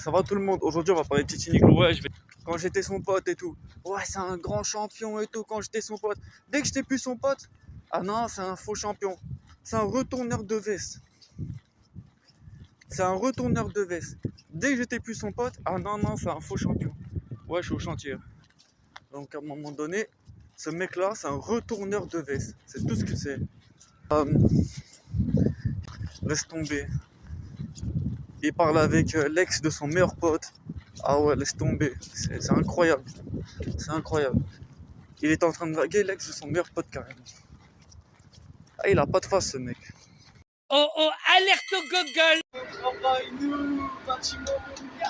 Ça va tout le monde? Aujourd'hui, on va parler de Titi Niglo. Ouais, quand j'étais son pote et tout. Ouais, c'est un grand champion et tout quand j'étais son pote. Dès que j'étais plus son pote, ah non, c'est un faux champion. C'est un retourneur de veste. C'est un retourneur de veste. Dès que j'étais plus son pote, ah non, non, c'est un faux champion. Ouais, je suis au chantier. Donc à un moment donné, ce mec-là, c'est un retourneur de veste. C'est tout ce que c'est. Laisse tomber. Il parle avec l'ex de son meilleur pote. Ah ouais, laisse tomber. C'est incroyable. C'est incroyable. Il est en train de draguer l'ex de son meilleur pote carrément. Ah, il a pas de face ce mec. Oh oh, alerte au Google. Travail, nous, bâtiment mondial.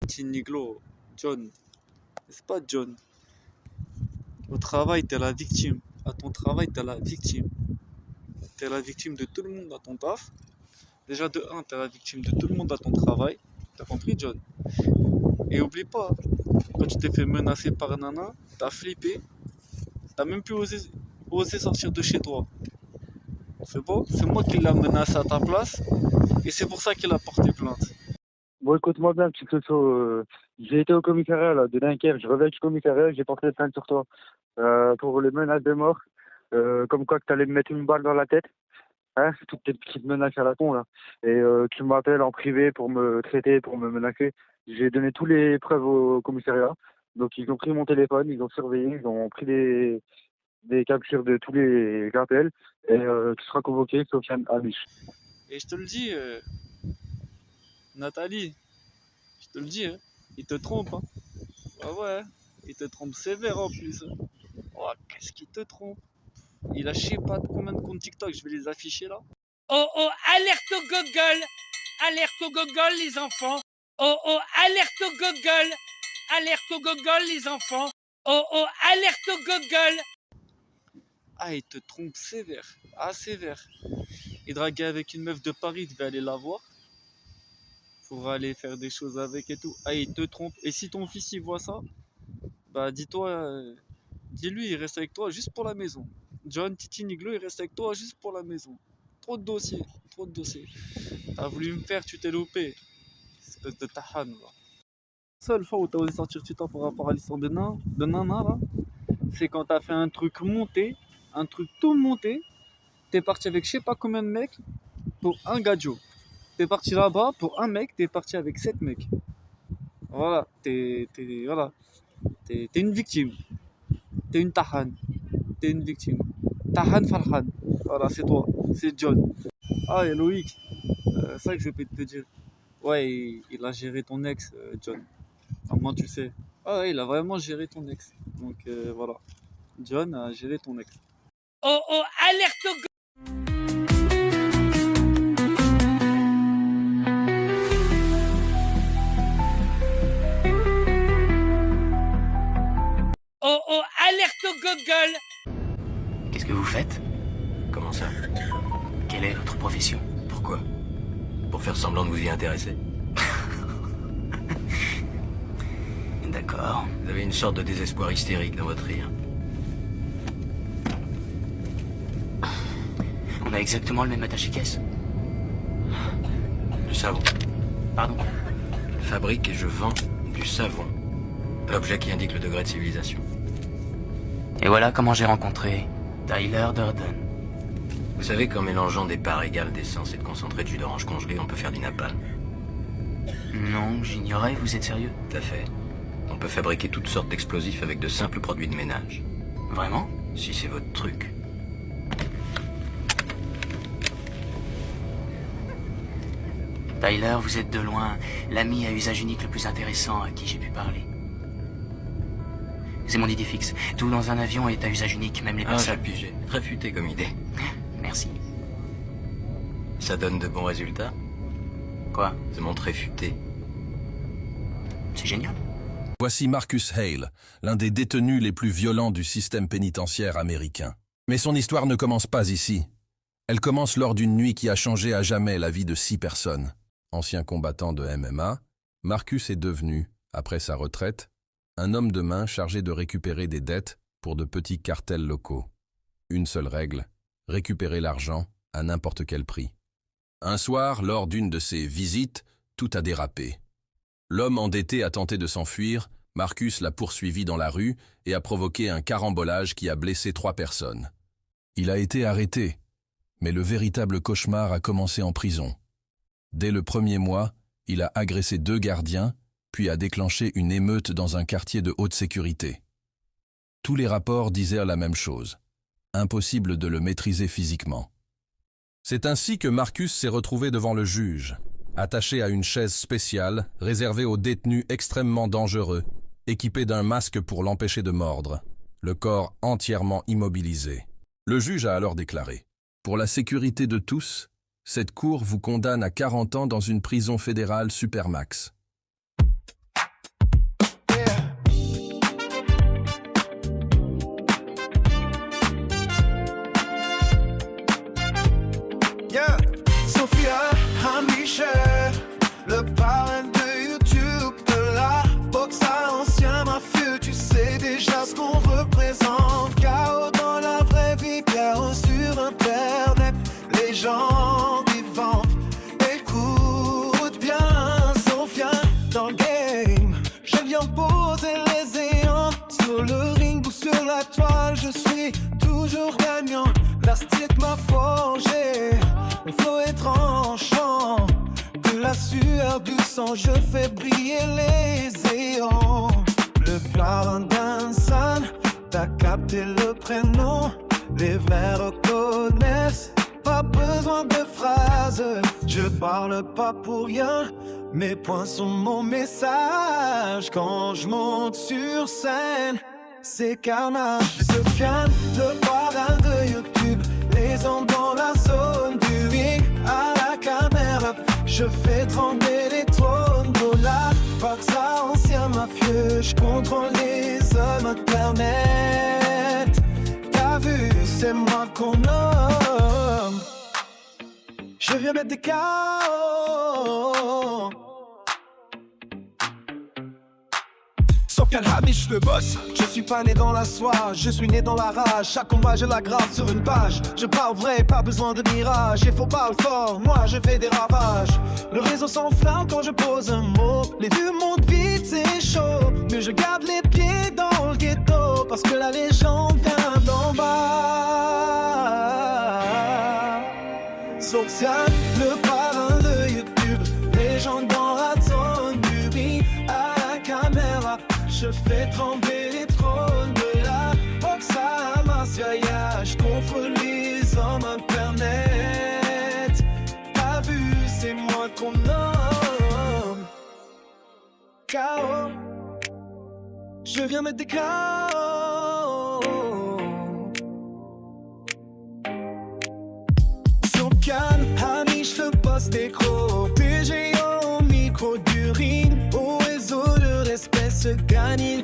Titi Niglo, John. C'est pas John. Au travail, t'es la victime. À ton travail, t'es la victime. T'es la victime de tout le monde à ton taf. Déjà de 1, t'es la victime de tout le monde à ton travail. T'as compris, John? Et oublie pas, quand tu t'es fait menacer par Nana, t'as flippé. T'as même plus osé sortir de chez toi. C'est bon? C'est moi qui l'ai menacé à ta place. Et c'est pour ça qu'il a porté plainte. Bon, écoute-moi bien, petit Closo. J'ai été au commissariat là, de Dunkerque. Je reviens du commissariat, j'ai porté plainte sur toi pour les menaces de mort. Comme quoi que tu allais me mettre une balle dans la tête. Hein, toutes tes petites menaces à la con là. Et tu m'appelles en privé pour me traiter, pour me menacer. J'ai donné toutes les preuves au commissariat. Donc ils ont pris mon téléphone, ils ont surveillé, ils ont pris des captures de tous les appels. Et tu seras convoqué, Sofiane Amish. Et je te le dis, Nathalie, je te le dis, hein, il te trompe. Hein. Ah ouais, il te trompe sévère en plus. Hein. Oh, qu'est-ce qu'il te trompe? Il a je sais pas combien de comptes TikTok, je vais les afficher là. Oh oh, alerte au Google. Alerte au Google, les enfants. Oh oh, alerte au Google. Alerte au Google, les enfants. Oh oh, alerte au Google. Ah, il te trompe sévère. Ah, sévère. Il draguait avec une meuf de Paris, il devait aller la voir. Pour aller faire des choses avec et tout. Ah, il te trompe. Et si ton fils il voit ça, bah dis-toi, dis-lui, il reste avec toi juste pour la maison. John, Titi Niglo, il reste avec toi juste pour la maison. Trop de dossiers, trop de dossiers. T'as voulu me faire, tu t'es loupé. Espèce de tahan, là. La seule fois où t'as osé sortir du temps par rapport à l'histoire de Nana, là, c'est quand t'as fait un truc monté, un truc tout monté. T'es parti avec je sais pas combien de mecs pour un gadjo. T'es parti là-bas pour un mec, t'es parti avec 7 mecs. Voilà, voilà. T'es une victime. T'es une tahan. T'es une victime. Tahan Farhan. Voilà, c'est toi. C'est John. Ah, et Loïc. C'est ça que je peux te dire. Ouais, il a géré ton ex, John. Comment tu sais? Ah, ouais, il a vraiment géré ton ex. Donc voilà. John a géré ton ex. Oh oh, alerte au Google. Oh oh, alerte au Google. Qu'est-ce que vous faites? Comment ça? Quelle est votre profession? Pourquoi? Pour faire semblant de vous y intéresser? D'accord. Vous avez une sorte de désespoir hystérique dans votre rire. On a exactement le même attaché-caisse. Du savon. Pardon? Je fabrique et je vends du savon. L'objet qui indique le degré de civilisation. Et voilà comment j'ai rencontré Tyler Durden. Vous savez qu'en mélangeant des parts égales d'essence et de concentré de jus d'orange congelé, on peut faire du napalm? Non, j'ignorais, vous êtes sérieux? Tout à fait. On peut fabriquer toutes sortes d'explosifs avec de simples produits de ménage. Vraiment? Si c'est votre truc. Tyler, vous êtes de loin l'ami à usage unique le plus intéressant à qui j'ai pu parler. C'est mon idée fixe. Tout dans un avion est à usage unique, même les Ah, personnes. j'ai pigé. Très futé comme idée. Merci. Ça donne de bons résultats? Quoi? Se montrer futé. C'est génial. Voici Marcus Hale, l'un des détenus les plus violents du système pénitentiaire américain. Mais son histoire ne commence pas ici. Elle commence lors d'une nuit qui a changé à jamais la vie de 6 personnes. Ancien combattant de MMA, Marcus est devenu, après sa retraite, un homme de main chargé de récupérer des dettes pour de petits cartels locaux. Une seule règle, récupérer l'argent à n'importe quel prix. Un soir, lors d'une de ses visites, tout a dérapé. L'homme endetté a tenté de s'enfuir, Marcus l'a poursuivi dans la rue et a provoqué un carambolage qui a blessé 3 personnes. Il a été arrêté, mais le véritable cauchemar a commencé en prison. Dès le 1er mois, il a agressé 2 gardiens, puis a déclenché une émeute dans un quartier de haute sécurité. Tous les rapports disaient la même chose. Impossible de le maîtriser physiquement. C'est ainsi que Marcus s'est retrouvé devant le juge, attaché à une chaise spéciale réservée aux détenus extrêmement dangereux, équipé d'un masque pour l'empêcher de mordre, le corps entièrement immobilisé. Le juge a alors déclaré « Pour la sécurité de tous, cette cour vous condamne à 40 ans dans une prison fédérale supermax. » Sophia Hamicher, le parrain de YouTube, de la boxe à ancien mafieux. Tu sais déjà ce qu'on représente. Chaos dans la vraie vie, chaos sur internet. Les gens vivants, écoute bien. Sophia dans le game, je viens poser les éons sur le ring ou sur la toile. Je suis toujours gagnant, la style m'a forgé. Mon flow est tranchant, de la sueur, du sang, je fais briller les éons. Le parrain d'Ansan, t'as capté le prénom, les vrais reconnaissent, pas besoin de phrases. Je parle pas pour rien, mes points sont mon message. Quand je monte sur scène, c'est carnage. Sofiane, le parrain de YouTube, les hommes dans la zone du ring, à la caméra, je fais trembler les trônes. Dollar, box à ancien mafieux, je contrôle les hommes internet. T'as vu, c'est moi qu'on nomme. Je viens mettre des chaos. Sofiane Hamish le boss, je suis pas né dans la soie, je suis né dans la rage. Chaque combat je la grave sur une page. Je parle vrai, pas besoin de mirage. Et faut parler fort, moi je fais des ravages. Le réseau s'enflamme quand je pose un mot. Les vues montent vite, c'est chaud. Mais je garde les pieds dans le ghetto, parce que la légende vient d'en bas. Sofiane, le parrain de YouTube, légende dans la zone du ring, à la caméra. Je fais trembler les trônes de la boxe à Marseille. Je contrôle les hommes internet. T'as vu, c'est moi qu'on nomme. K.O. Je viens mettre des K.O. Sofiane Hamish, le boss des gros. Des géants au micro du ring. Au réseau de respect se gagne.